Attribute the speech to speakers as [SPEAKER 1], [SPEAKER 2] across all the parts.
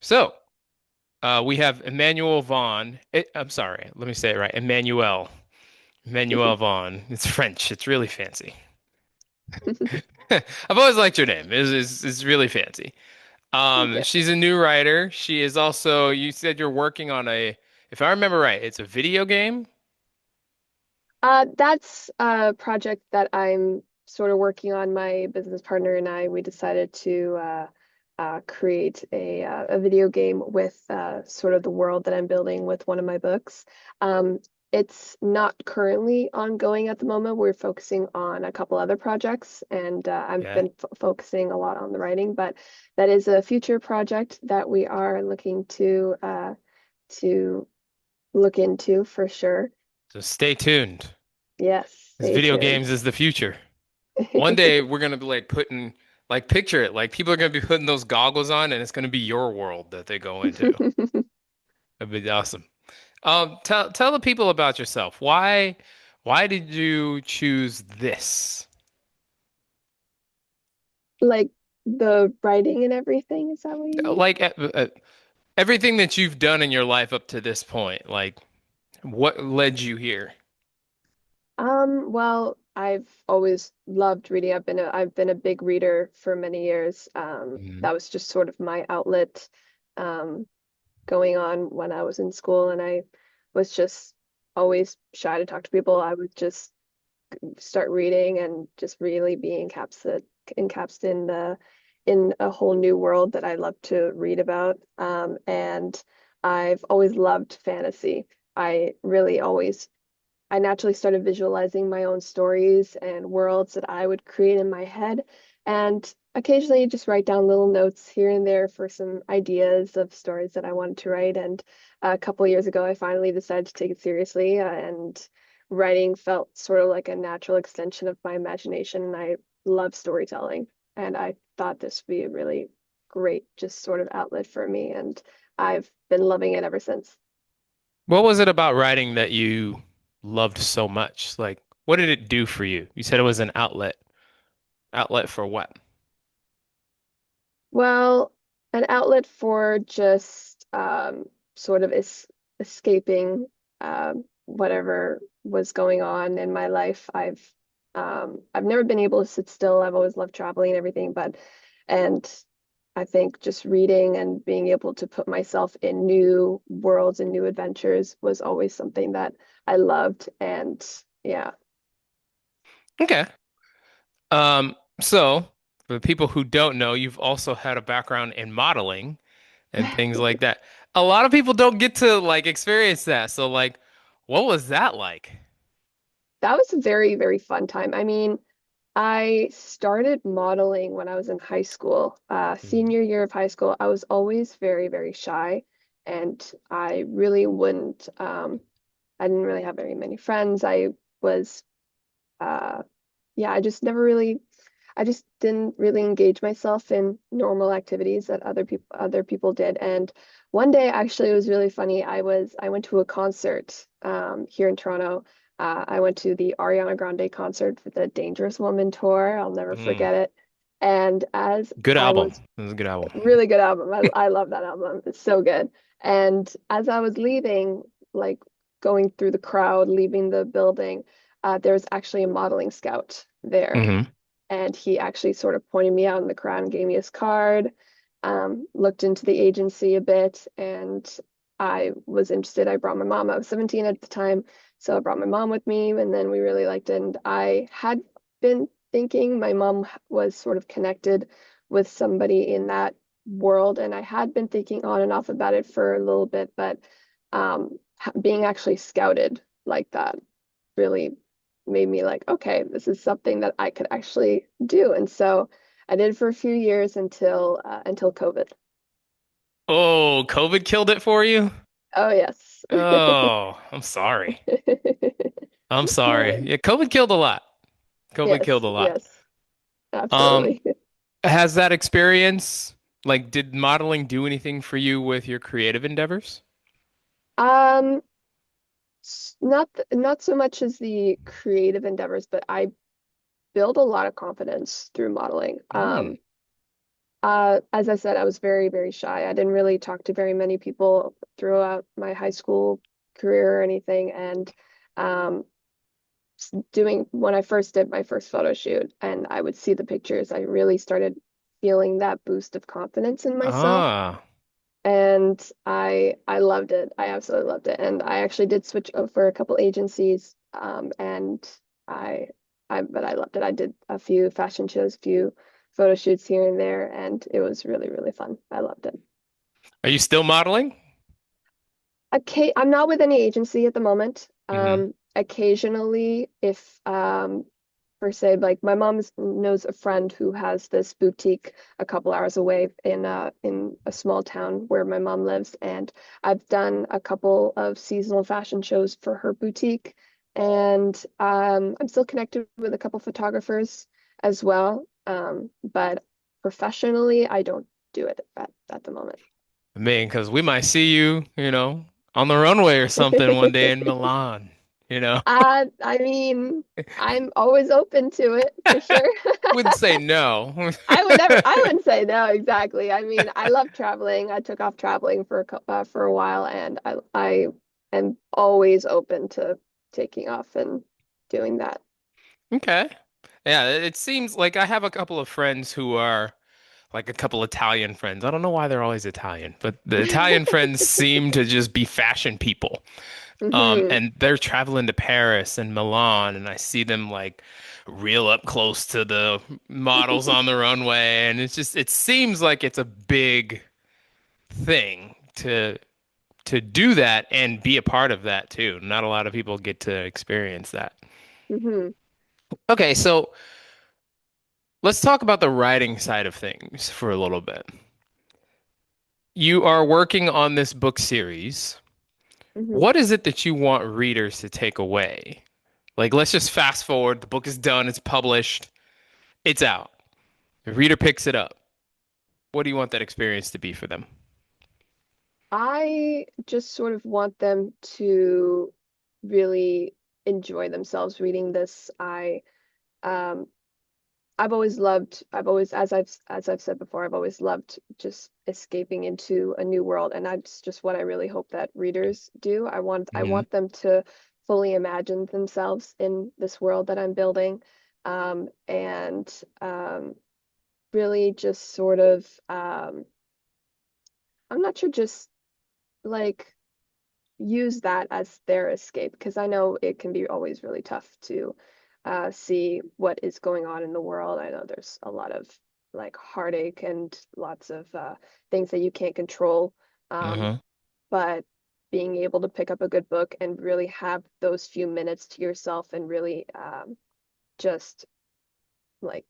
[SPEAKER 1] So, we have Emmanuelle Vaughn. I'm sorry, let me say it right. Emmanuelle Vaughn. It's French. It's really fancy. I've always liked your name. It's really fancy.
[SPEAKER 2] Thank you.
[SPEAKER 1] She's a new writer. She is also, you said you're working on if I remember right, it's a video game.
[SPEAKER 2] That's a project that I'm sort of working on. My business partner and I, we decided to create a video game with sort of the world that I'm building with one of my books. Um, it's not currently ongoing at the moment. We're focusing on a couple other projects, and I've
[SPEAKER 1] Yeah.
[SPEAKER 2] been f focusing a lot on the writing, but that is a future project that we are looking to look into for sure.
[SPEAKER 1] So stay tuned.
[SPEAKER 2] Yes,
[SPEAKER 1] Because
[SPEAKER 2] stay
[SPEAKER 1] video
[SPEAKER 2] tuned.
[SPEAKER 1] games is the future. One day we're gonna be like putting, like, picture it, like people are gonna be putting those goggles on, and it's gonna be your world that they go into. That'd be awesome. Tell the people about yourself. Why did you choose this?
[SPEAKER 2] Like the writing and everything, is that what you mean?
[SPEAKER 1] Like everything that you've done in your life up to this point. Like what led you here?
[SPEAKER 2] Well, I've always loved reading. I've been a big reader for many years.
[SPEAKER 1] Mhm.
[SPEAKER 2] That was just sort of my outlet um going on when I was in school, and I was just always shy to talk to people. I would just start reading and just really be encapsulated in a whole new world that I love to read about. And I've always loved fantasy. I really always I naturally started visualizing my own stories and worlds that I would create in my head. And occasionally just write down little notes here and there for some ideas of stories that I wanted to write. And a couple years ago, I finally decided to take it seriously. And writing felt sort of like a natural extension of my imagination. And I love storytelling. And I thought this would be a really great, just sort of outlet for me. And I've been loving it ever since.
[SPEAKER 1] What was it about writing that you loved so much? Like what did it do for you? You said it was an outlet. Outlet for what?
[SPEAKER 2] Well, an outlet for just sort of escaping whatever was going on in my life. I've never been able to sit still. I've always loved traveling and everything, but and I think just reading and being able to put myself in new worlds and new adventures was always something that I loved. And yeah,
[SPEAKER 1] Okay. So for the people who don't know, you've also had a background in modeling and things like that. A lot of people don't get to like experience that. So like, what was that like?
[SPEAKER 2] that was a very, very fun time. I mean, I started modeling when I was in high school.
[SPEAKER 1] Mhm.
[SPEAKER 2] Senior year of high school, I was always very, very shy, and I really wouldn't, I didn't really have very many friends. Was, uh, yeah, I just didn't really engage myself in normal activities that other people did. And one day, actually, it was really funny. I went to a concert here in Toronto. I went to the Ariana Grande concert for the Dangerous Woman tour. I'll never
[SPEAKER 1] Mm.
[SPEAKER 2] forget it. And as
[SPEAKER 1] Good
[SPEAKER 2] I
[SPEAKER 1] album.
[SPEAKER 2] was
[SPEAKER 1] It was a good album.
[SPEAKER 2] really good album. I love that album. It's so good. And as I was leaving, like going through the crowd, leaving the building, there was actually a modeling scout there,
[SPEAKER 1] Hmm.
[SPEAKER 2] and he actually sort of pointed me out in the crowd and gave me his card, looked into the agency a bit, and I was interested. I brought my mom. I was 17 at the time, so I brought my mom with me, and then we really liked it. And I had been thinking my mom was sort of connected with somebody in that world, and I had been thinking on and off about it for a little bit, but being actually scouted like that really made me like, okay, this is something that I could actually do. And so I did for a few years until COVID.
[SPEAKER 1] Oh, COVID killed it for you?
[SPEAKER 2] Oh yes.
[SPEAKER 1] Oh, I'm sorry. I'm sorry. Yeah, COVID killed a lot. COVID killed
[SPEAKER 2] Yes,
[SPEAKER 1] a lot.
[SPEAKER 2] yes,
[SPEAKER 1] Um,
[SPEAKER 2] absolutely.
[SPEAKER 1] has that experience, like, did modeling do anything for you with your creative endeavors?
[SPEAKER 2] Um, not so much as the creative endeavors, but I build a lot of confidence through modeling.
[SPEAKER 1] Mm.
[SPEAKER 2] As I said, I was very, very shy. I didn't really talk to very many people throughout my high school career or anything. And um, doing when I first did my first photo shoot and I would see the pictures, I really started feeling that boost of confidence in myself.
[SPEAKER 1] Ah,
[SPEAKER 2] And I loved it. I absolutely loved it. And I actually did switch over a couple agencies. And I but I loved it. I did a few fashion shows, a few photo shoots here and there, and it was really, really fun. I loved it.
[SPEAKER 1] are you still modeling?
[SPEAKER 2] Okay, I'm not with any agency at the moment.
[SPEAKER 1] Hmm.
[SPEAKER 2] Occasionally, if per se, like my mom knows a friend who has this boutique a couple hours away in a small town where my mom lives, and I've done a couple of seasonal fashion shows for her boutique, and I'm still connected with a couple photographers as well. But professionally, I don't do it at the moment.
[SPEAKER 1] I mean, because we might see you, on the runway or something one day in Milan, you know?
[SPEAKER 2] I mean, I'm always open to it for sure.
[SPEAKER 1] Wouldn't say no.
[SPEAKER 2] I wouldn't say no, exactly. I mean, I love traveling. I took off traveling for a while, and I am always open to taking off and doing that.
[SPEAKER 1] Okay. Yeah, it seems like I have a couple of friends who are like a couple Italian friends. I don't know why they're always Italian, but the Italian friends seem to just be fashion people.
[SPEAKER 2] Hmm.
[SPEAKER 1] And they're traveling to Paris and Milan, and I see them like real up close to the models on the runway, and it seems like it's a big thing to do that and be a part of that too. Not a lot of people get to experience that.
[SPEAKER 2] Hmm.
[SPEAKER 1] Okay, so let's talk about the writing side of things for a little bit. You are working on this book series.
[SPEAKER 2] Hmm.
[SPEAKER 1] What is it that you want readers to take away? Like, let's just fast forward. The book is done, it's published, it's out. The reader picks it up. What do you want that experience to be for them?
[SPEAKER 2] I just sort of want them to really enjoy themselves reading this. Um, I've always, as I've said before, I've always loved just escaping into a new world, and that's just what I really hope that readers do. I
[SPEAKER 1] Hmm.
[SPEAKER 2] want them to fully imagine themselves in this world that I'm building, and really just sort of, I'm not sure, just like use that as their escape because I know it can be always really tough to see what is going on in the world. I know there's a lot of like heartache and lots of things that you can't control. Um,
[SPEAKER 1] Uh-huh.
[SPEAKER 2] but being able to pick up a good book and really have those few minutes to yourself and really just like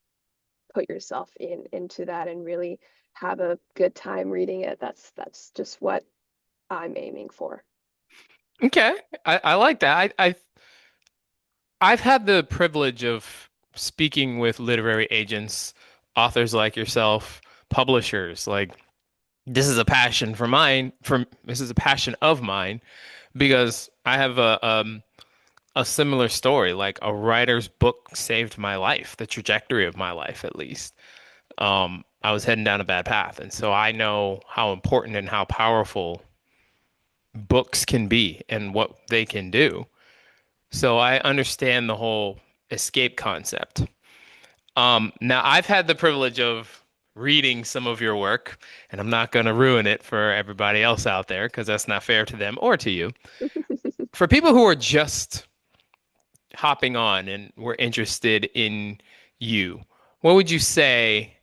[SPEAKER 2] put yourself into that and really have a good time reading it. That's just what I'm aiming for.
[SPEAKER 1] Okay. I like that. I've had the privilege of speaking with literary agents, authors like yourself, publishers. Like this is a passion of mine because I have a similar story. Like a writer's book saved my life, the trajectory of my life at least. I was heading down a bad path, and so I know how important and how powerful books can be and what they can do. So I understand the whole escape concept. Now I've had the privilege of reading some of your work, and I'm not going to ruin it for everybody else out there because that's not fair to them or to you. For people who are just hopping on and were interested in you, what would you say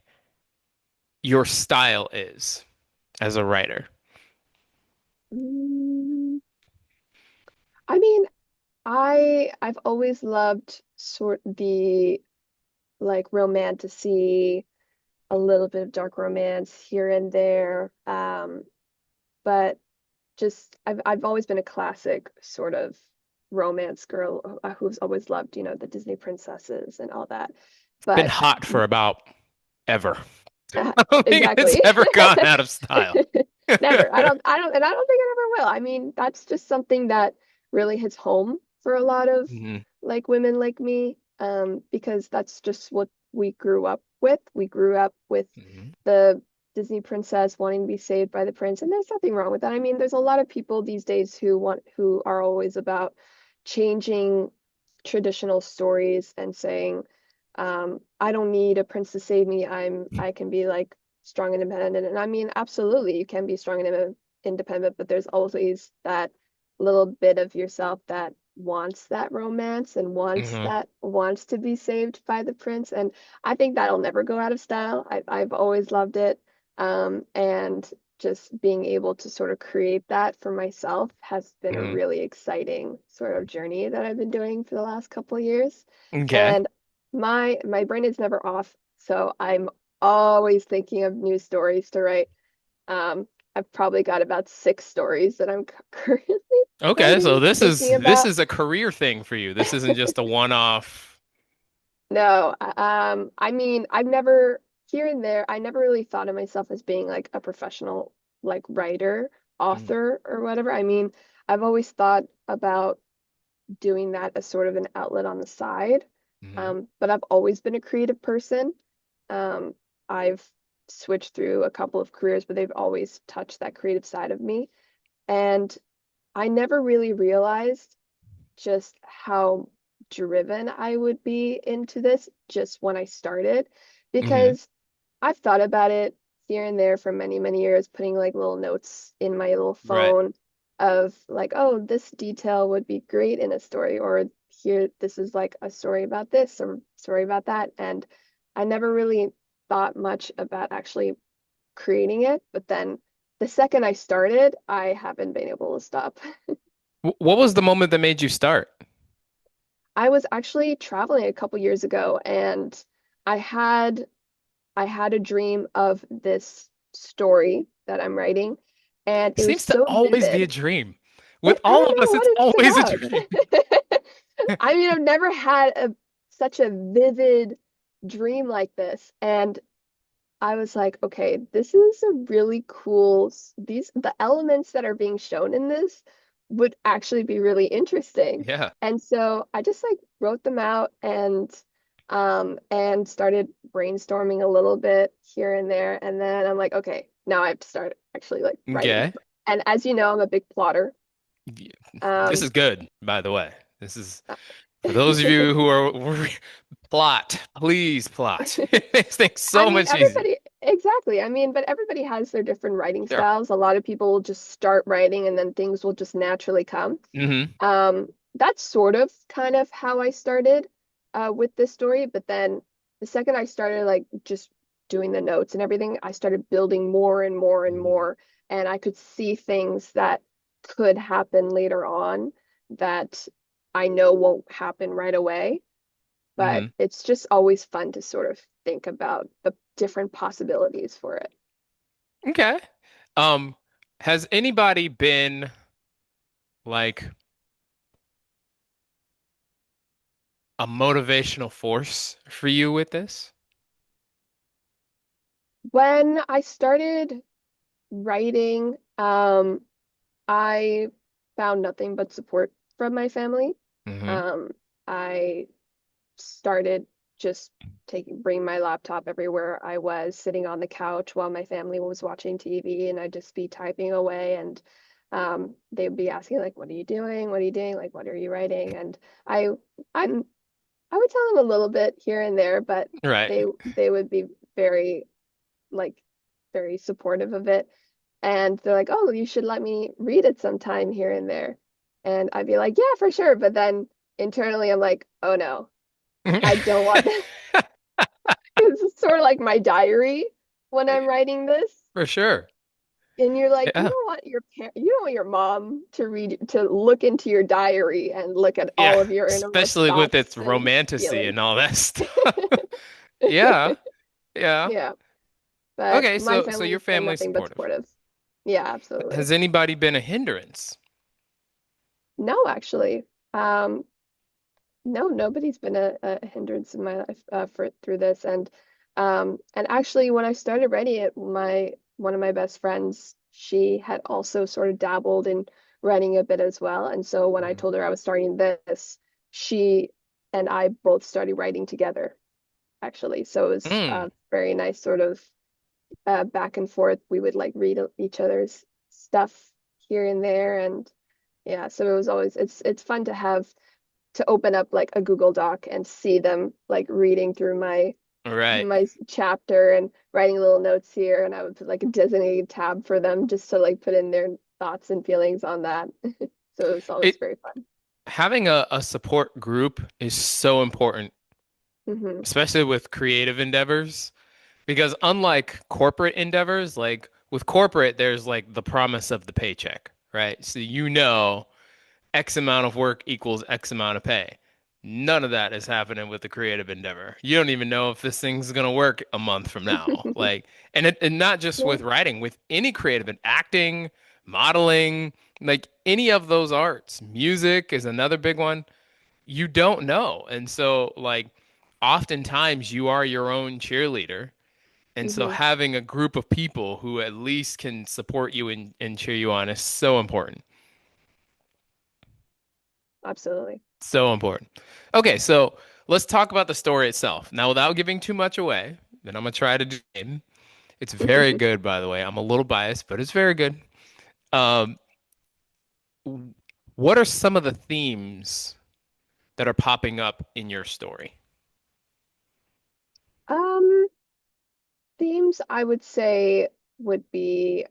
[SPEAKER 1] your style is as a writer?
[SPEAKER 2] Mm, I mean, I've always loved sort the like romantasy, a little bit of dark romance here and there. But just I've always been a classic sort of romance girl who's always loved, the Disney princesses and all that.
[SPEAKER 1] Been
[SPEAKER 2] But
[SPEAKER 1] hot for about ever. I don't think it's
[SPEAKER 2] exactly.
[SPEAKER 1] ever gone out of style.
[SPEAKER 2] Never. And I don't think it ever will. I mean, that's just something that really hits home for a lot of
[SPEAKER 1] Mhm.
[SPEAKER 2] like women like me, because that's just what we grew up with. We grew up with
[SPEAKER 1] Hmm.
[SPEAKER 2] the Disney princess wanting to be saved by the prince, and there's nothing wrong with that. I mean, there's a lot of people these days who are always about changing traditional stories and saying, I don't need a prince to save me. I can be like strong and independent. And I mean, absolutely, you can be strong and independent, but there's always that little bit of yourself that wants that romance and
[SPEAKER 1] Hmm.
[SPEAKER 2] wants to be saved by the prince. And I think that'll never go out of style. I've always loved it. And just being able to sort of create that for myself has been a
[SPEAKER 1] Hmm.
[SPEAKER 2] really exciting sort of journey that I've been doing for the last couple of years.
[SPEAKER 1] Okay.
[SPEAKER 2] And my brain is never off, so I'm always thinking of new stories to write. I've probably got about 6 stories that I'm currently
[SPEAKER 1] Okay, so
[SPEAKER 2] writing, thinking
[SPEAKER 1] this
[SPEAKER 2] about.
[SPEAKER 1] is a career thing for you. This isn't just a one-off.
[SPEAKER 2] No, I mean, I've never here and there, I never really thought of myself as being like a professional like writer, author, or whatever. I mean, I've always thought about doing that as sort of an outlet on the side.
[SPEAKER 1] Mm-hmm.
[SPEAKER 2] But I've always been a creative person. Um, I've switched through a couple of careers, but they've always touched that creative side of me. And I never really realized just how driven I would be into this just when I started,
[SPEAKER 1] Hmm.
[SPEAKER 2] because I've thought about it here and there for many, many years, putting like little notes in my little
[SPEAKER 1] Right.
[SPEAKER 2] phone of like, oh, this detail would be great in a story, or here, this is like a story about this or story about that. And I never really thought much about actually creating it. But then the second I started, I haven't been able to stop.
[SPEAKER 1] What was the moment that made you start?
[SPEAKER 2] I was actually traveling a couple years ago and I had I had a dream of this story that I'm writing, and
[SPEAKER 1] It
[SPEAKER 2] it was
[SPEAKER 1] seems to
[SPEAKER 2] so
[SPEAKER 1] always be a
[SPEAKER 2] vivid.
[SPEAKER 1] dream. With
[SPEAKER 2] I
[SPEAKER 1] all
[SPEAKER 2] don't
[SPEAKER 1] of us,
[SPEAKER 2] know
[SPEAKER 1] it's
[SPEAKER 2] what
[SPEAKER 1] always a
[SPEAKER 2] it's
[SPEAKER 1] dream.
[SPEAKER 2] about. I mean, I've never had such a vivid dream like this, and I was like, okay, this is a really cool, the elements that are being shown in this would actually be really interesting.
[SPEAKER 1] Yeah.
[SPEAKER 2] And so I just like wrote them out and started brainstorming a little bit here and there. And then I'm like, okay, now I have to start actually like writing.
[SPEAKER 1] Okay.
[SPEAKER 2] And as you know, I'm a big plotter.
[SPEAKER 1] Y- This
[SPEAKER 2] Um,
[SPEAKER 1] is good, by the way. This is for those of you who are plot, please plot. It makes things
[SPEAKER 2] I
[SPEAKER 1] so
[SPEAKER 2] mean,
[SPEAKER 1] much easier.
[SPEAKER 2] exactly. I mean, but everybody has their different writing
[SPEAKER 1] Sure.
[SPEAKER 2] styles. A lot of people will just start writing and then things will just naturally come.
[SPEAKER 1] Hmm.
[SPEAKER 2] That's sort of kind of how I started with this story. But then the second I started like just doing the notes and everything, I started building more and more and more. And I could see things that could happen later on that I know won't happen right away. But
[SPEAKER 1] Hmm.
[SPEAKER 2] it's just always fun to sort of think about the different possibilities for it.
[SPEAKER 1] Okay. Um, has anybody been like a motivational force for you with this?
[SPEAKER 2] When I started writing, I found nothing but support from my family.
[SPEAKER 1] Hmm.
[SPEAKER 2] Um, I started just bring my laptop everywhere I was, sitting on the couch while my family was watching TV, and I'd just be typing away, and they'd be asking like, "What are you doing? What are you doing? Like, what are you writing?" And I, I'm, I would tell them a little bit here and there, but
[SPEAKER 1] Right.
[SPEAKER 2] they would be very like very supportive of it. And they're like, "Oh, you should let me read it sometime here and there." And I'd be like, "Yeah, for sure." But then internally, I'm like, "Oh no, I don't want this." It's sort of like my diary when I'm writing this.
[SPEAKER 1] For sure.
[SPEAKER 2] And you're like,
[SPEAKER 1] Yeah.
[SPEAKER 2] you don't want your mom to look into your diary and look at
[SPEAKER 1] Yeah.
[SPEAKER 2] all of your innermost
[SPEAKER 1] Especially with its
[SPEAKER 2] thoughts and
[SPEAKER 1] romantasy
[SPEAKER 2] feelings.
[SPEAKER 1] and all that stuff. Yeah. Yeah.
[SPEAKER 2] Yeah, but
[SPEAKER 1] Okay,
[SPEAKER 2] my
[SPEAKER 1] so
[SPEAKER 2] family
[SPEAKER 1] your
[SPEAKER 2] has been
[SPEAKER 1] family's
[SPEAKER 2] nothing but
[SPEAKER 1] supportive.
[SPEAKER 2] supportive. Yeah, absolutely.
[SPEAKER 1] Has anybody been a hindrance?
[SPEAKER 2] No, actually. Um, No, nobody's been a hindrance in my life for through this. And actually when I started writing it, my one of my best friends, she had also sort of dabbled in writing a bit as well. And so when I
[SPEAKER 1] Mhm.
[SPEAKER 2] told her I was starting this, she and I both started writing together. actually. So it was
[SPEAKER 1] Mm,
[SPEAKER 2] very nice sort of back and forth. We would like read each other's stuff here and there, and yeah, so it was always it's fun to have to open up like a Google Doc and see them like reading through
[SPEAKER 1] right.
[SPEAKER 2] my chapter and writing little notes here, and I would put like a designated tab for them just to like put in their thoughts and feelings on that. So it was always
[SPEAKER 1] It
[SPEAKER 2] very fun.
[SPEAKER 1] having a support group is so important,
[SPEAKER 2] Hmm.
[SPEAKER 1] especially with creative endeavors. Because unlike corporate endeavors, like with corporate, there's like the promise of the paycheck, right? So you know X amount of work equals X amount of pay. None of that is happening with the creative endeavor. You don't even know if this thing's gonna work a month from now. Like, and not just
[SPEAKER 2] Yeah.
[SPEAKER 1] with writing, with any creative and acting, modeling, like any of those arts. Music is another big one. You don't know. And so like oftentimes you are your own cheerleader. And so
[SPEAKER 2] Hmm.
[SPEAKER 1] having a group of people who at least can support you and cheer you on is so important.
[SPEAKER 2] Absolutely.
[SPEAKER 1] So important. Okay, so let's talk about the story itself. Now, without giving too much away, then I'm gonna try to do it. It's very good, by the way. I'm a little biased, but it's very good. Um, what are some of the themes that are popping up in your story?
[SPEAKER 2] Um, Themes I would say would be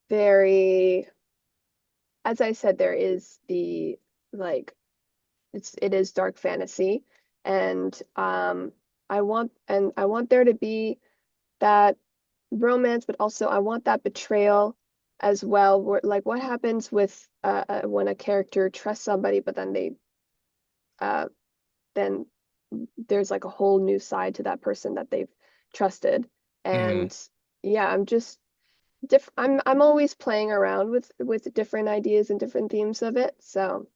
[SPEAKER 2] very, as I said, there is the like it is dark fantasy, and I want there to be that romance, but also I want that betrayal as well. Where, like, what happens with when a character trusts somebody, but uh, then there's like a whole new side to that person that they've trusted.
[SPEAKER 1] Hmm.
[SPEAKER 2] And yeah, I'm always playing around with different ideas and different themes of it. So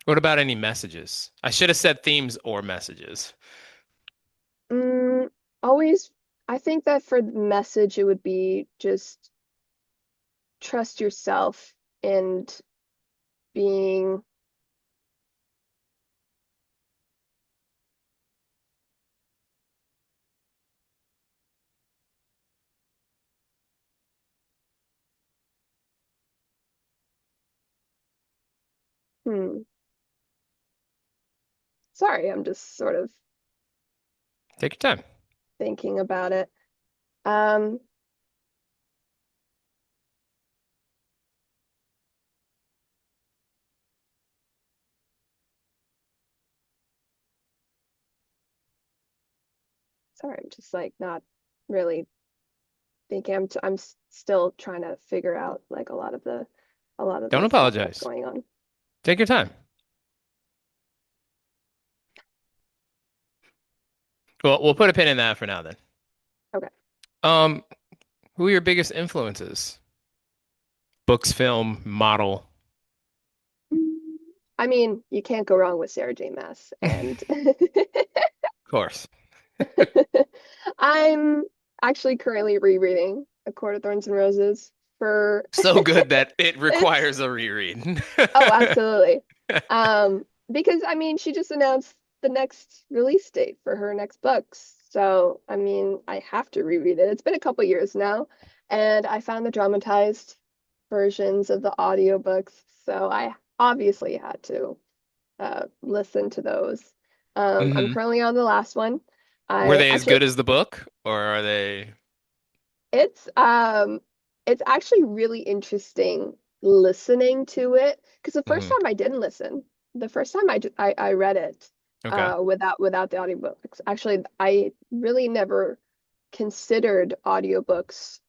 [SPEAKER 1] What about any messages? I should have said themes or messages.
[SPEAKER 2] mm, always, I think that for the message, it would be just trust yourself and being, hmm, sorry, I'm just sort of
[SPEAKER 1] Take your time.
[SPEAKER 2] thinking about it. Um, Sorry, I'm just like not really thinking. Still trying to figure out like a lot of
[SPEAKER 1] Don't
[SPEAKER 2] the stuff that's
[SPEAKER 1] apologize.
[SPEAKER 2] going on.
[SPEAKER 1] Take your time. Well, we'll put a pin in that for now then.
[SPEAKER 2] Okay.
[SPEAKER 1] Um, who are your biggest influences? Books, film, model.
[SPEAKER 2] I mean, you can't go wrong with Sarah J. Maas, and
[SPEAKER 1] Of course.
[SPEAKER 2] I'm actually currently rereading A Court of Thorns and Roses for
[SPEAKER 1] So good that it
[SPEAKER 2] it's
[SPEAKER 1] requires a reread.
[SPEAKER 2] oh, absolutely. Because I mean, she just announced the next release date for her next books. So, I mean, I have to reread it. It's been a couple years now, and I found the dramatized versions of the audiobooks, so I obviously had to listen to those. I'm
[SPEAKER 1] Hmm.
[SPEAKER 2] currently on the last one.
[SPEAKER 1] Were
[SPEAKER 2] I
[SPEAKER 1] they as
[SPEAKER 2] actually
[SPEAKER 1] good as the book, or are they?
[SPEAKER 2] It's it's actually really interesting listening to it because the first
[SPEAKER 1] Mhm.
[SPEAKER 2] time I didn't listen. The first time I read it
[SPEAKER 1] Okay,
[SPEAKER 2] without the audiobooks. Actually, I really never considered audiobooks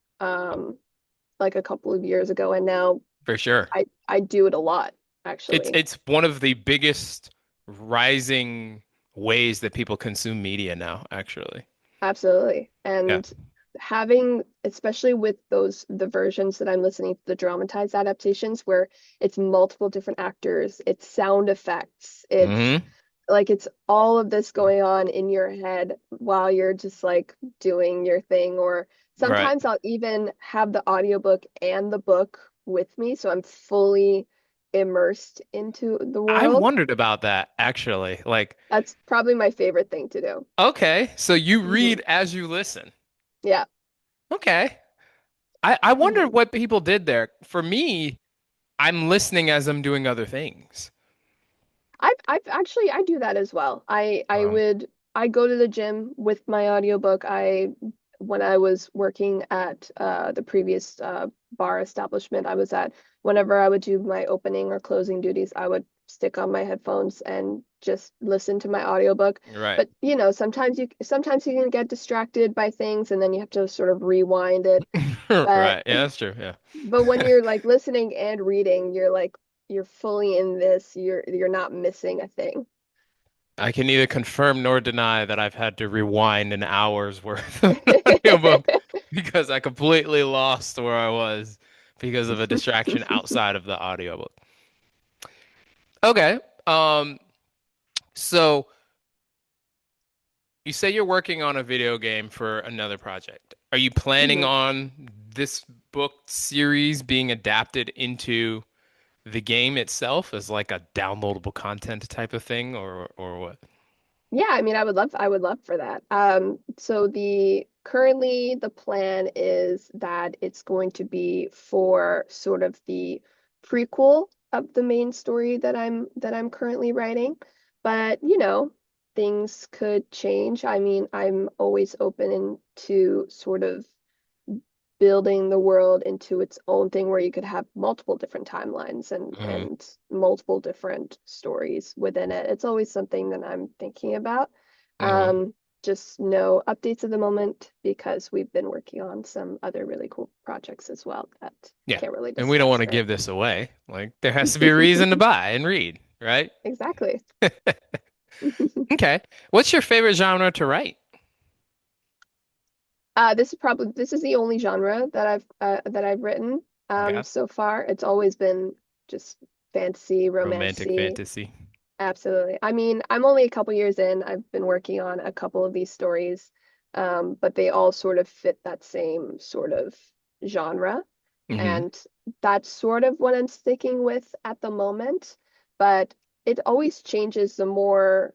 [SPEAKER 2] like a couple of years ago, and now
[SPEAKER 1] for sure.
[SPEAKER 2] I do it a lot actually.
[SPEAKER 1] It's one of the biggest rising ways that people consume media now, actually.
[SPEAKER 2] Absolutely.
[SPEAKER 1] Yeah.
[SPEAKER 2] And having, especially with the versions that I'm listening to, the dramatized adaptations where it's multiple different actors, it's sound effects, it's
[SPEAKER 1] Hmm.
[SPEAKER 2] like it's all of this going on in your head while you're just like doing your thing. Or
[SPEAKER 1] Right.
[SPEAKER 2] sometimes I'll even have the audiobook and the book with me, so I'm fully immersed into the
[SPEAKER 1] I've
[SPEAKER 2] world.
[SPEAKER 1] wondered about that actually. Like,
[SPEAKER 2] That's probably my favorite thing to do.
[SPEAKER 1] okay, so you
[SPEAKER 2] Hmm.
[SPEAKER 1] read as you listen.
[SPEAKER 2] Yeah.
[SPEAKER 1] Okay. I wondered
[SPEAKER 2] Hmm.
[SPEAKER 1] what people did there. For me, I'm listening as I'm doing other things.
[SPEAKER 2] I've actually I do that as well.
[SPEAKER 1] Um,
[SPEAKER 2] I go to the gym with my audiobook. I when I was working at the previous bar establishment I was at, whenever I would do my opening or closing duties, I would stick on my headphones and just listen to my audiobook.
[SPEAKER 1] right.
[SPEAKER 2] But you know, sometimes you can get distracted by things and then you have to sort of rewind it. But
[SPEAKER 1] Right. Yeah, that's true. Yeah.
[SPEAKER 2] but when you're like listening and reading, you're fully in this. You're not missing a thing.
[SPEAKER 1] I can neither confirm nor deny that I've had to rewind an hour's worth of audiobook because I completely lost where I was because of a distraction outside of the audiobook. Okay. Um, so you say you're working on a video game for another project. Are you planning
[SPEAKER 2] Mhm.
[SPEAKER 1] on this book series being adapted into the game itself as like a downloadable content type of thing or what?
[SPEAKER 2] Yeah, I mean, I would love for that. So the currently the plan is that it's going to be for sort of the prequel of the main story that I'm currently writing. But, you know, things could change. I mean, I'm always open to sort of building the world into its own thing where you could have multiple different timelines
[SPEAKER 1] Hmm.
[SPEAKER 2] and multiple different stories within it. It's always something that I'm thinking about.
[SPEAKER 1] Hmm.
[SPEAKER 2] Um, just no updates at the moment because we've been working on some other really cool projects as well that
[SPEAKER 1] Yeah.
[SPEAKER 2] can't really
[SPEAKER 1] And we don't want
[SPEAKER 2] discuss
[SPEAKER 1] to
[SPEAKER 2] right
[SPEAKER 1] give this away. Like there has to be a reason to buy and read, right?
[SPEAKER 2] exactly.
[SPEAKER 1] Okay. What's your favorite genre to write?
[SPEAKER 2] This is the only genre that I've written
[SPEAKER 1] Okay.
[SPEAKER 2] so far. It's always been just fantasy,
[SPEAKER 1] Romantic
[SPEAKER 2] romantasy.
[SPEAKER 1] fantasy.
[SPEAKER 2] Absolutely. I mean, I'm only a couple years in. I've been working on a couple of these stories, but they all sort of fit that same sort of genre.
[SPEAKER 1] Hmm.
[SPEAKER 2] And that's sort of what I'm sticking with at the moment. But it always changes the more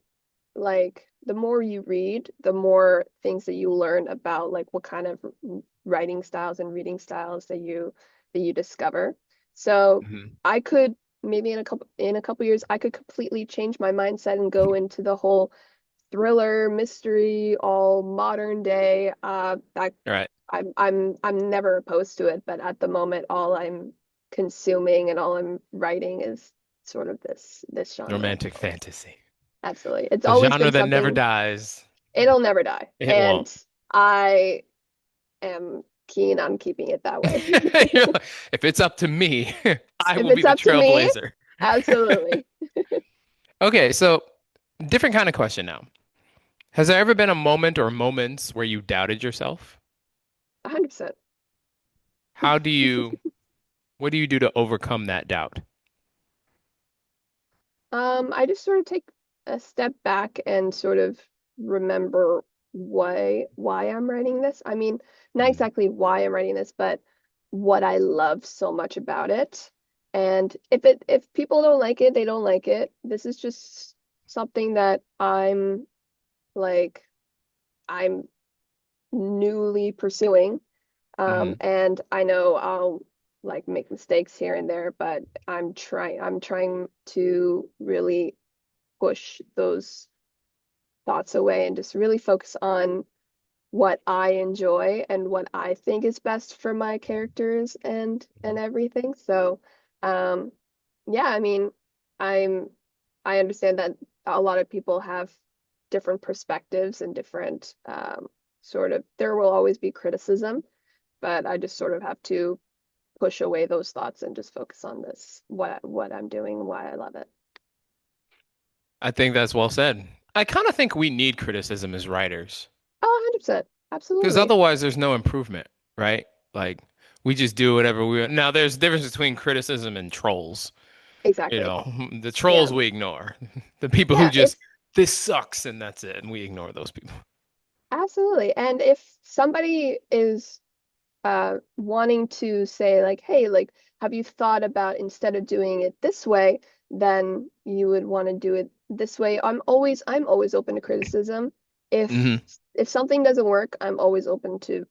[SPEAKER 2] you read, the more things that you learn about like what kind of writing styles and reading styles that you discover. So
[SPEAKER 1] Hmm.
[SPEAKER 2] I could maybe in a couple years I could completely change my mindset and go into the whole thriller, mystery, all modern day.
[SPEAKER 1] All right.
[SPEAKER 2] I'm never opposed to it, but at the moment all I'm consuming and all I'm writing is sort of this genre.
[SPEAKER 1] Romantic fantasy.
[SPEAKER 2] Absolutely. It's
[SPEAKER 1] The
[SPEAKER 2] always
[SPEAKER 1] genre
[SPEAKER 2] been
[SPEAKER 1] that never
[SPEAKER 2] something,
[SPEAKER 1] dies.
[SPEAKER 2] it'll never die.
[SPEAKER 1] It
[SPEAKER 2] And
[SPEAKER 1] won't.
[SPEAKER 2] I am keen on keeping it that way.
[SPEAKER 1] You know, if it's up to me, I
[SPEAKER 2] If
[SPEAKER 1] will be
[SPEAKER 2] it's
[SPEAKER 1] the
[SPEAKER 2] up to me,
[SPEAKER 1] trailblazer.
[SPEAKER 2] absolutely.
[SPEAKER 1] Okay, so different kind of question now. Has there ever been a moment or moments where you doubted yourself?
[SPEAKER 2] 100%.
[SPEAKER 1] How do you, what do you do to overcome that doubt?
[SPEAKER 2] I just sort of take a step back and sort of remember why I'm writing this. I mean, not
[SPEAKER 1] Mhm.
[SPEAKER 2] exactly why I'm writing this, but what I love so much about it. And if people don't like it, they don't like it. This is just something that like I'm newly pursuing.
[SPEAKER 1] Hmm.
[SPEAKER 2] And I know I'll like make mistakes here and there, but I'm trying to really push those thoughts away and just really focus on what I enjoy and what I think is best for my characters and everything. So, um, yeah, I mean, I'm I understand that a lot of people have different perspectives and different sort of there will always be criticism, but I just sort of have to push away those thoughts and just focus on this what I'm doing and why I love it.
[SPEAKER 1] I think that's well said. I kind of think we need criticism as writers
[SPEAKER 2] Oh, 100%.
[SPEAKER 1] because
[SPEAKER 2] Absolutely.
[SPEAKER 1] otherwise there's no improvement, right? Like we just do whatever we want. Now there's a difference between criticism and trolls. You
[SPEAKER 2] Exactly.
[SPEAKER 1] know, the
[SPEAKER 2] Yeah.
[SPEAKER 1] trolls we ignore. The people who
[SPEAKER 2] Yeah, if
[SPEAKER 1] just this sucks and that's it, and we ignore those people.
[SPEAKER 2] absolutely. And if somebody is wanting to say like, hey, like, have you thought about instead of doing it this way, then you would want to do it this way. I'm always open to criticism. If
[SPEAKER 1] Hmm.
[SPEAKER 2] if something doesn't work, I'm always open to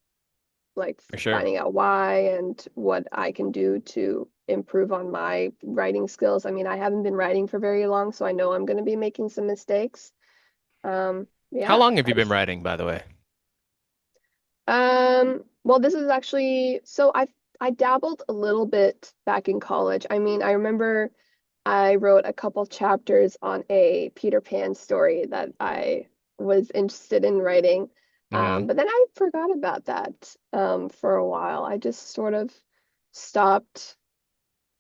[SPEAKER 2] like
[SPEAKER 1] For sure.
[SPEAKER 2] finding out why and what I can do to improve on my writing skills. I mean, I haven't been writing for very long, so I know I'm going to be making some mistakes.
[SPEAKER 1] How
[SPEAKER 2] Yeah,
[SPEAKER 1] long have
[SPEAKER 2] I
[SPEAKER 1] you been
[SPEAKER 2] just
[SPEAKER 1] writing, by the way?
[SPEAKER 2] well, this is actually so I dabbled a little bit back in college. I mean, I remember I wrote a couple chapters on a Peter Pan story that I was interested in writing.
[SPEAKER 1] Hmm.
[SPEAKER 2] But then I forgot about that for a while. I just sort of stopped,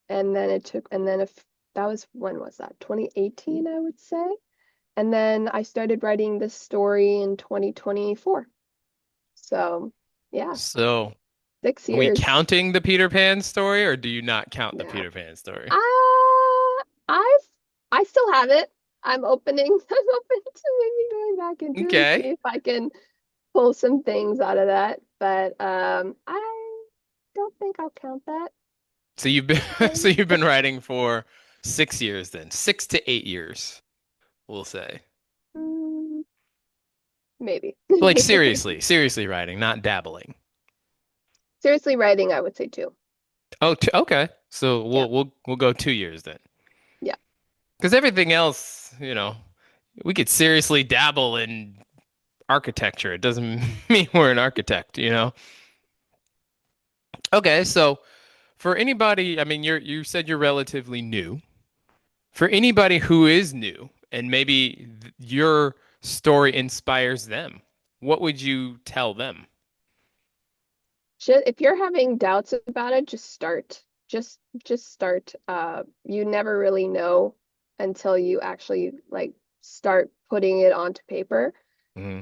[SPEAKER 2] and then and then if that was when was that? 2018, I would say. And then I started writing this story in 2024. So, yeah,
[SPEAKER 1] So,
[SPEAKER 2] six
[SPEAKER 1] are we
[SPEAKER 2] years.
[SPEAKER 1] counting the Peter Pan story, or do you not count the
[SPEAKER 2] Yeah.
[SPEAKER 1] Peter Pan story?
[SPEAKER 2] I've I still have it. I'm opening I'm open to maybe going back into it and see
[SPEAKER 1] Okay.
[SPEAKER 2] if I can pull some things out of that. But I don't think I'll count that.
[SPEAKER 1] So you've been so
[SPEAKER 2] Maybe.
[SPEAKER 1] you've been writing for 6 years then, 6 to 8 years, we'll say.
[SPEAKER 2] Mm, maybe.
[SPEAKER 1] Like seriously writing, not dabbling.
[SPEAKER 2] Seriously, writing, I would say two.
[SPEAKER 1] Oh, okay. So
[SPEAKER 2] Yeah.
[SPEAKER 1] we'll go 2 years then.
[SPEAKER 2] Yeah.
[SPEAKER 1] Because everything else, we could seriously dabble in architecture. It doesn't mean we're an architect. Okay, so for anybody, I mean, you said you're relatively new. For anybody who is new and maybe your story inspires them, what would you tell them?
[SPEAKER 2] If you're having doubts about it, just start. Just start. You never really know until you actually like start putting it onto paper.
[SPEAKER 1] Hmm.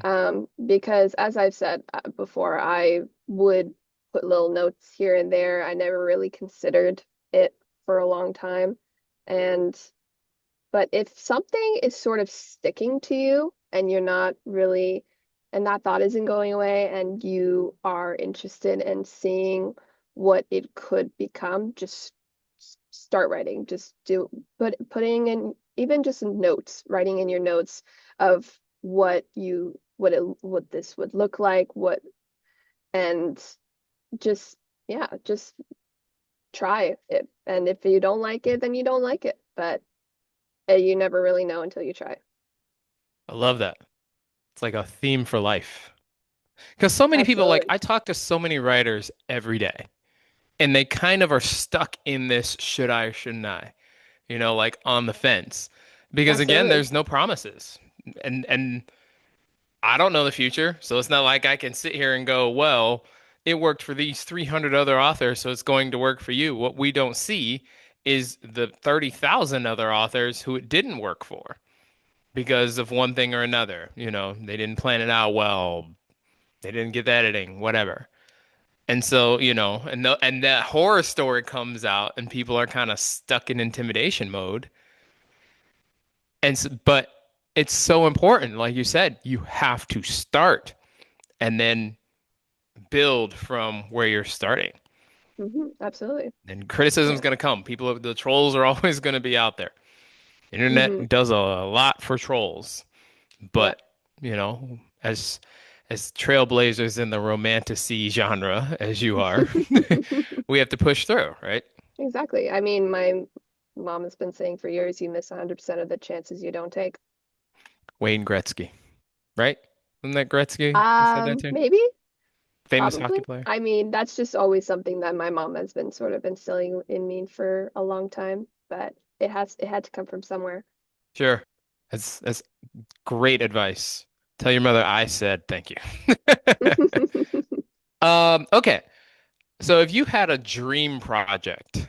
[SPEAKER 2] Because as I've said before, I would put little notes here and there. I never really considered it for a long time. And but if something is sort of sticking to you and you're not really, and that thought isn't going away, and you are interested in seeing what it could become, just start writing. Just putting in even just notes, writing in your notes of what this would look like, and just yeah, just try it. And if you don't like it, then you don't like it. But you never really know until you try.
[SPEAKER 1] I love that. It's like a theme for life. Because so many people, like,
[SPEAKER 2] Absolutely.
[SPEAKER 1] I talk to so many writers every day, and they kind of are stuck in this should I or shouldn't I, like on the fence. Because again,
[SPEAKER 2] Absolutely.
[SPEAKER 1] there's no promises. And I don't know the future, so it's not like I can sit here and go, well, it worked for these 300 other authors, so it's going to work for you. What we don't see is the 30,000 other authors who it didn't work for because of one thing or another. They didn't plan it out well, they didn't get the editing, whatever. And so, and that horror story comes out and people are kind of stuck in intimidation mode. But it's so important, like you said, you have to start and then build from where you're starting.
[SPEAKER 2] Absolutely.
[SPEAKER 1] And criticism's
[SPEAKER 2] Yeah.
[SPEAKER 1] going to come. The trolls are always going to be out there.
[SPEAKER 2] hmm
[SPEAKER 1] Internet does a lot for trolls,
[SPEAKER 2] Yeah.
[SPEAKER 1] but as trailblazers in the romantasy genre as you are, we have to push through, right?
[SPEAKER 2] Exactly. I mean, my mom has been saying for years, you miss 100% of the chances you don't take.
[SPEAKER 1] Wayne Gretzky, right? Wasn't that Gretzky who said that too?
[SPEAKER 2] Maybe,
[SPEAKER 1] Famous
[SPEAKER 2] probably.
[SPEAKER 1] hockey player.
[SPEAKER 2] I mean, that's just always something that my mom has been sort of instilling in me for a long time, but it had to come from somewhere.
[SPEAKER 1] Sure. That's great advice. Tell your mother I said thank you. Okay. So if you had a dream project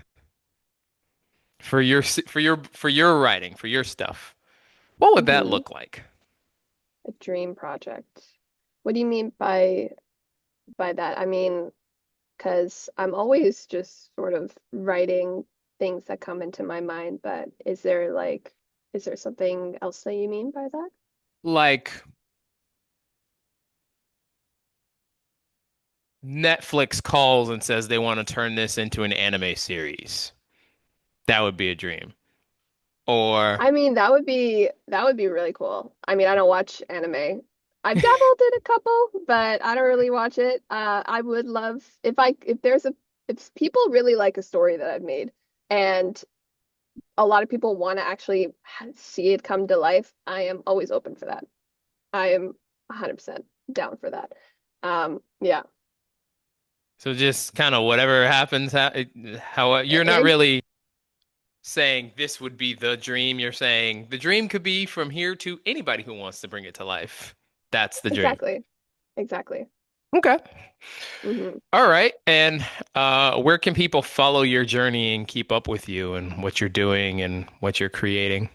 [SPEAKER 1] for your writing, for your stuff, what would that
[SPEAKER 2] hmm
[SPEAKER 1] look like?
[SPEAKER 2] A dream project. What do you mean by that? I mean, because I'm always just sort of writing things that come into my mind, but is there something else that you mean by that?
[SPEAKER 1] Like Netflix calls and says they want to turn this into an anime series. That would be a dream. Or
[SPEAKER 2] I mean, that would be really cool. I mean, I don't watch anime. I've dabbled in a couple, but I don't really watch it. I would love if people really like a story that I've made and a lot of people want to actually see it come to life, I am always open for that. I am 100% down for that. Yeah.
[SPEAKER 1] so just kind of whatever happens, how you're not
[SPEAKER 2] It,
[SPEAKER 1] really saying this would be the dream. You're saying the dream could be from here to anybody who wants to bring it to life. That's the dream.
[SPEAKER 2] exactly. Exactly.
[SPEAKER 1] Okay.
[SPEAKER 2] Hmm.
[SPEAKER 1] All right. And where can people follow your journey and keep up with you and what you're doing and what you're creating?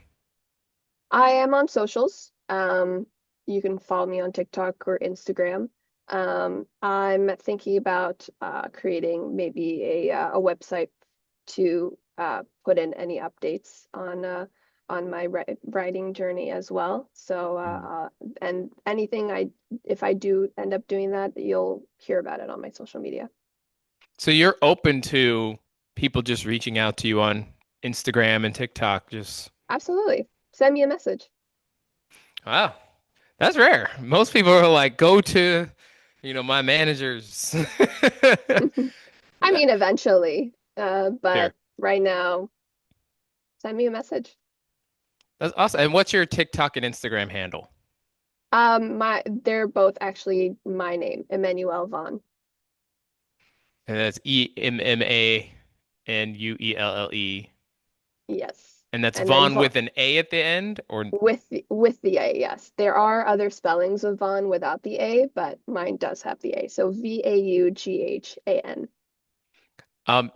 [SPEAKER 2] I am on socials. You can follow me on TikTok or Instagram. I'm thinking about creating maybe a website to put in any updates on my writing journey as well. So and anything if I do end up doing that, you'll hear about it on my social media.
[SPEAKER 1] So you're open to people just reaching out to you on Instagram and TikTok. Just
[SPEAKER 2] Absolutely. Send me a message.
[SPEAKER 1] wow, that's rare. Most people are like, go to, my managers.
[SPEAKER 2] I mean, eventually,
[SPEAKER 1] Sure.
[SPEAKER 2] but right now, send me a message.
[SPEAKER 1] That's awesome. And what's your TikTok and Instagram handle?
[SPEAKER 2] They're both actually my name, Emmanuelle Vaughn.
[SPEAKER 1] And that's Emmanuelle.
[SPEAKER 2] Yes.
[SPEAKER 1] And that's
[SPEAKER 2] And then
[SPEAKER 1] Vaughn
[SPEAKER 2] Vaughn
[SPEAKER 1] with an A at the end, or
[SPEAKER 2] with the A, yes. There are other spellings of Vaughn without the A, but mine does have the A. So Vaughan.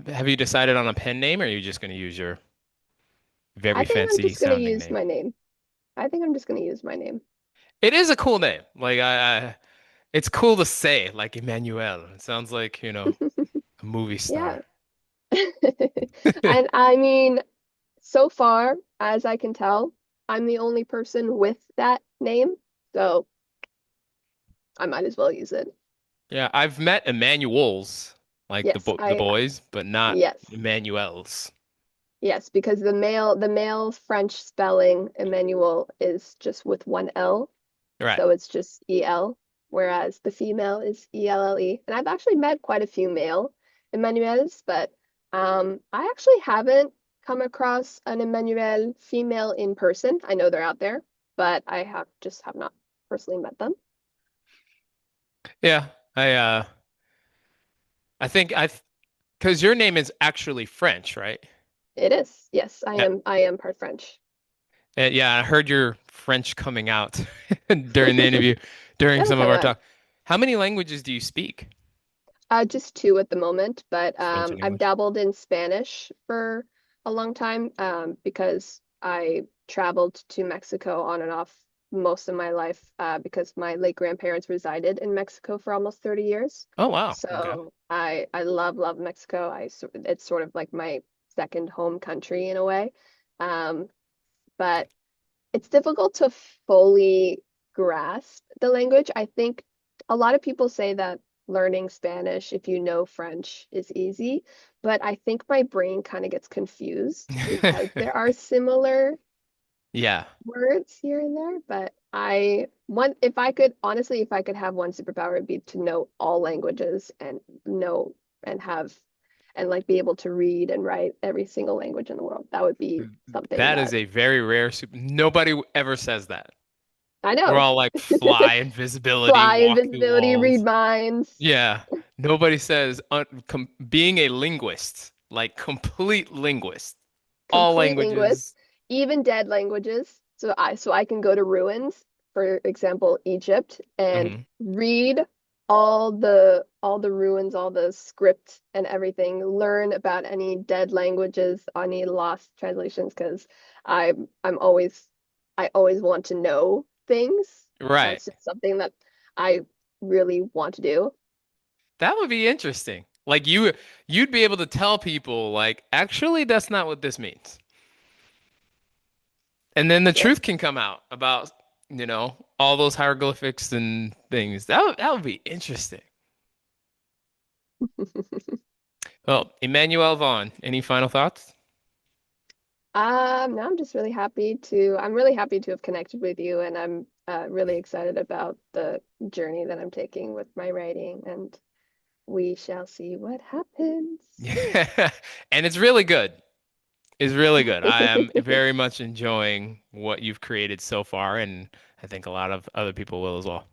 [SPEAKER 1] have you decided on a pen name, or are you just going to use your very
[SPEAKER 2] I think I'm
[SPEAKER 1] fancy
[SPEAKER 2] just gonna
[SPEAKER 1] sounding
[SPEAKER 2] use
[SPEAKER 1] name?
[SPEAKER 2] my name. I think I'm just gonna use my name.
[SPEAKER 1] It is a cool name. Like it's cool to say, like Emmanuel. It sounds like, a movie
[SPEAKER 2] Yeah.
[SPEAKER 1] star.
[SPEAKER 2] And I mean, so far, as I can tell, I'm the only person with that name, so I might as well use it.
[SPEAKER 1] Yeah, I've met Emmanuels, like
[SPEAKER 2] Yes,
[SPEAKER 1] the
[SPEAKER 2] I
[SPEAKER 1] boys, but not
[SPEAKER 2] yes.
[SPEAKER 1] Emmanuels.
[SPEAKER 2] Yes, because the male French spelling Emmanuel is just with one L,
[SPEAKER 1] Right.
[SPEAKER 2] so it's just EL, whereas the female is ELLE. And I've actually met quite a few male Emmanuels, but I actually haven't come across an Emmanuel female in person. I know they're out there, but I have not personally met them.
[SPEAKER 1] Yeah. I think because your name is actually French, right?
[SPEAKER 2] It is. Yes, I
[SPEAKER 1] Yeah.
[SPEAKER 2] am I am part French.
[SPEAKER 1] Yeah, I heard your French coming out during the interview, during
[SPEAKER 2] It'll
[SPEAKER 1] some of
[SPEAKER 2] come
[SPEAKER 1] our
[SPEAKER 2] out.
[SPEAKER 1] talk. How many languages do you speak?
[SPEAKER 2] Just two at the moment, but
[SPEAKER 1] French and
[SPEAKER 2] I've
[SPEAKER 1] English.
[SPEAKER 2] dabbled in Spanish for a long time because I traveled to Mexico on and off most of my life because my late grandparents resided in Mexico for almost 30 years.
[SPEAKER 1] Oh, wow. Okay.
[SPEAKER 2] So I love Mexico. It's sort of like my second home country in a way. Um, but it's difficult to fully grasp the language. I think a lot of people say that learning Spanish, if you know French, is easy, but I think my brain kind of gets confused because there are similar
[SPEAKER 1] Yeah.
[SPEAKER 2] words here and there. But if I could, honestly, if I could have one superpower, it'd be to know all languages and know and have and like be able to read and write every single language in the world. That would be something
[SPEAKER 1] That is
[SPEAKER 2] that
[SPEAKER 1] a very rare super. Nobody ever says that.
[SPEAKER 2] I
[SPEAKER 1] We're
[SPEAKER 2] know.
[SPEAKER 1] all like fly, invisibility,
[SPEAKER 2] Fly,
[SPEAKER 1] walk through
[SPEAKER 2] invisibility, read
[SPEAKER 1] walls.
[SPEAKER 2] minds,
[SPEAKER 1] Yeah. Nobody says being a linguist, like complete linguist, all
[SPEAKER 2] complete linguist,
[SPEAKER 1] languages.
[SPEAKER 2] even dead languages. So I can go to ruins, for example, Egypt, and
[SPEAKER 1] Hmm.
[SPEAKER 2] read all the ruins, all the script and everything, learn about any dead languages, any lost translations, because I'm always I always want to know things.
[SPEAKER 1] Right.
[SPEAKER 2] That's just something that I really want to do.
[SPEAKER 1] That would be interesting. Like you'd be able to tell people like, actually, that's not what this means. And then the
[SPEAKER 2] Yes.
[SPEAKER 1] truth can come out about, all those hieroglyphics and things. That would be interesting. Well, Emmanuelle Vaughn, any final thoughts?
[SPEAKER 2] Now I'm really happy to have connected with you, and I'm really excited about the journey that I'm taking with my writing, and we shall see what happens.
[SPEAKER 1] Yeah. And it's really good. It's really good. I am very much enjoying what you've created so far, and I think a lot of other people will as well.